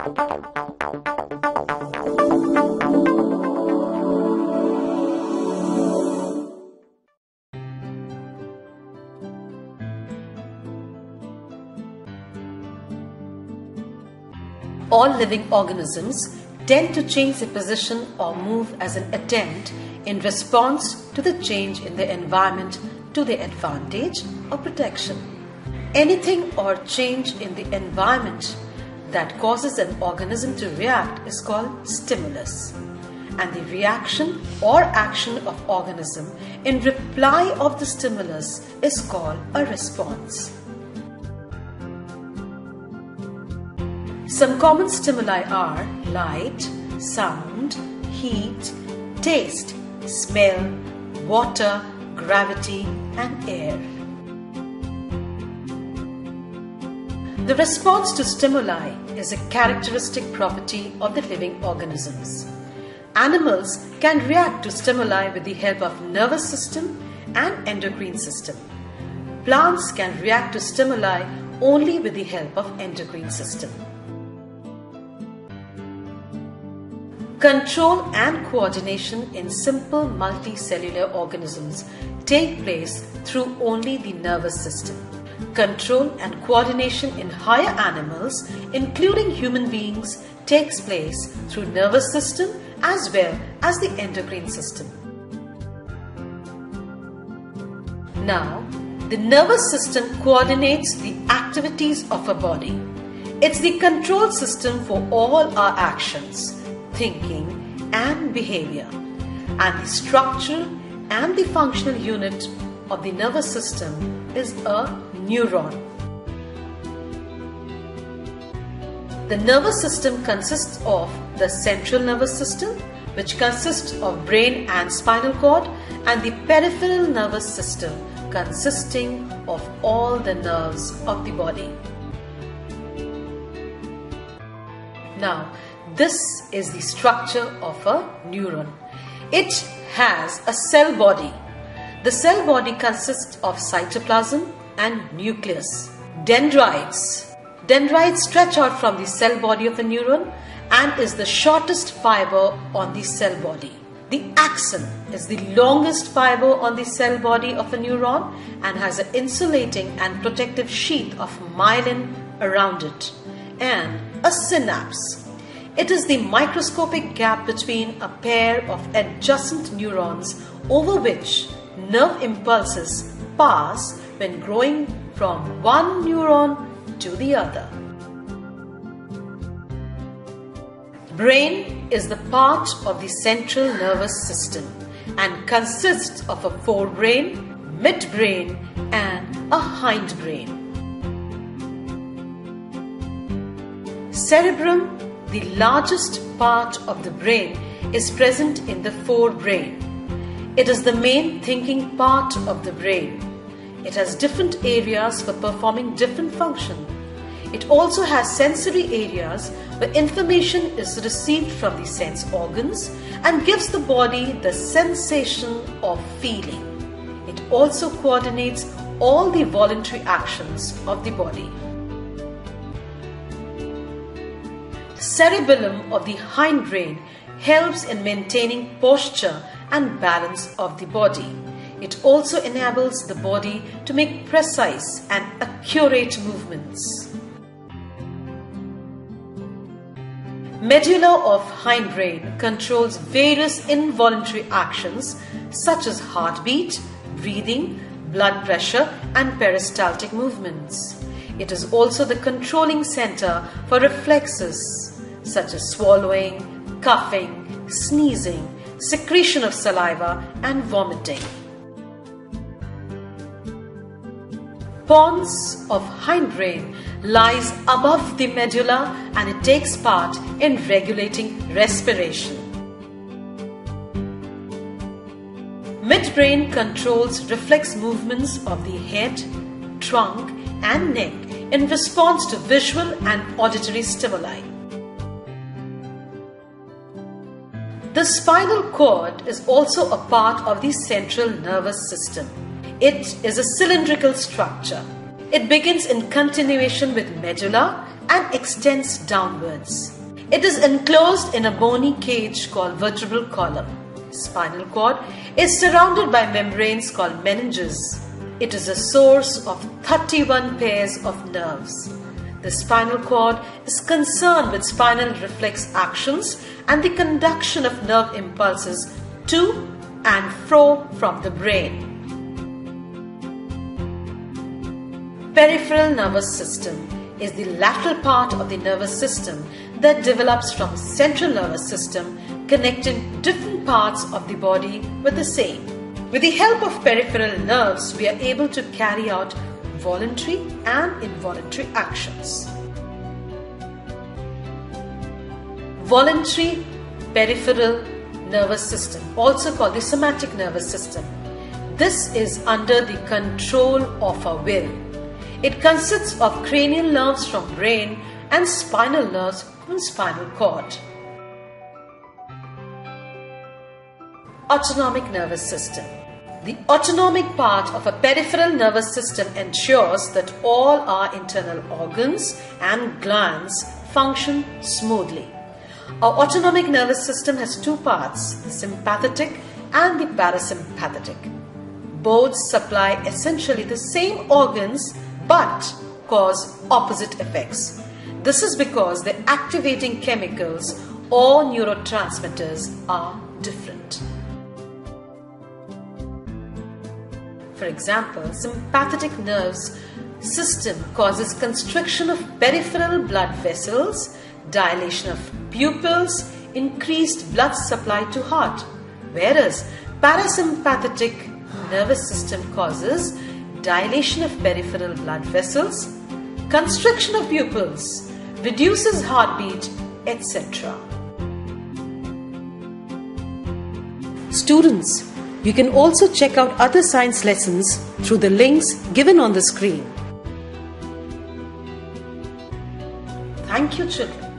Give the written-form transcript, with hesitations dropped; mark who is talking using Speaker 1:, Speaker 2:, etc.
Speaker 1: All living organisms tend to change their position or move as an attempt in response to the change in their environment to their advantage or protection. Anything or change in the environment that causes an organism to react is called stimulus, and the reaction or action of organism in reply of the stimulus is called a response. Some common stimuli are light, sound, heat, taste, smell, water, gravity, and air. The response to stimuli is a characteristic property of the living organisms. Animals can react to stimuli with the help of nervous system and endocrine system. Plants can react to stimuli only with the help of endocrine system. Control and coordination in simple multicellular organisms take place through only the nervous system. Control and coordination in higher animals, including human beings, takes place through nervous system as well as the endocrine system. Now, the nervous system coordinates the activities of a body. It's the control system for all our actions, thinking and behavior, and the structural and the functional unit of the nervous system is a neuron. The nervous system consists of the central nervous system, which consists of brain and spinal cord, and the peripheral nervous system consisting of all the nerves of the body. Now, this is the structure of a neuron. It has a cell body. The cell body consists of cytoplasm and nucleus. Dendrites. Dendrites stretch out from the cell body of a neuron and is the shortest fiber on the cell body. The axon is the longest fiber on the cell body of a neuron and has an insulating and protective sheath of myelin around it. And a synapse. It is the microscopic gap between a pair of adjacent neurons over which nerve impulses pass when growing from one neuron to the other. Brain is the part of the central nervous system and consists of a forebrain, midbrain, and a hindbrain. Cerebrum, the largest part of the brain, is present in the forebrain. It is the main thinking part of the brain. It has different areas for performing different functions. It also has sensory areas where information is received from the sense organs and gives the body the sensation of feeling. It also coordinates all the voluntary actions of the body. Cerebellum of the hindbrain helps in maintaining posture and balance of the body. It also enables the body to make precise and accurate movements. Medulla of hindbrain controls various involuntary actions such as heartbeat, breathing, blood pressure, and peristaltic movements. It is also the controlling center for reflexes such as swallowing, coughing, sneezing, secretion of saliva, and vomiting. Pons of hindbrain lies above the medulla and it takes part in regulating respiration. Midbrain controls reflex movements of the head, trunk, and neck in response to visual and auditory stimuli. The spinal cord is also a part of the central nervous system. It is a cylindrical structure. It begins in continuation with medulla and extends downwards. It is enclosed in a bony cage called vertebral column. Spinal cord is surrounded by membranes called meninges. It is a source of 31 pairs of nerves. The spinal cord is concerned with spinal reflex actions and the conduction of nerve impulses to and fro from the brain. Peripheral nervous system is the lateral part of the nervous system that develops from central nervous system, connecting different parts of the body with the same. With the help of peripheral nerves, we are able to carry out voluntary and involuntary actions. Voluntary peripheral nervous system, also called the somatic nervous system. This is under the control of our will. It consists of cranial nerves from brain and spinal nerves from spinal cord. Autonomic nervous system. The autonomic part of a peripheral nervous system ensures that all our internal organs and glands function smoothly. Our autonomic nervous system has two parts, the sympathetic and the parasympathetic. Both supply essentially the same organs but cause opposite effects. This is because the activating chemicals or neurotransmitters are different. For example, sympathetic nerves system causes constriction of peripheral blood vessels, dilation of pupils, increased blood supply to heart, whereas parasympathetic nervous system causes dilation of peripheral blood vessels, constriction of pupils, reduces heartbeat, etc. Students, you can also check out other science lessons through the links given on the screen. Thank you, children.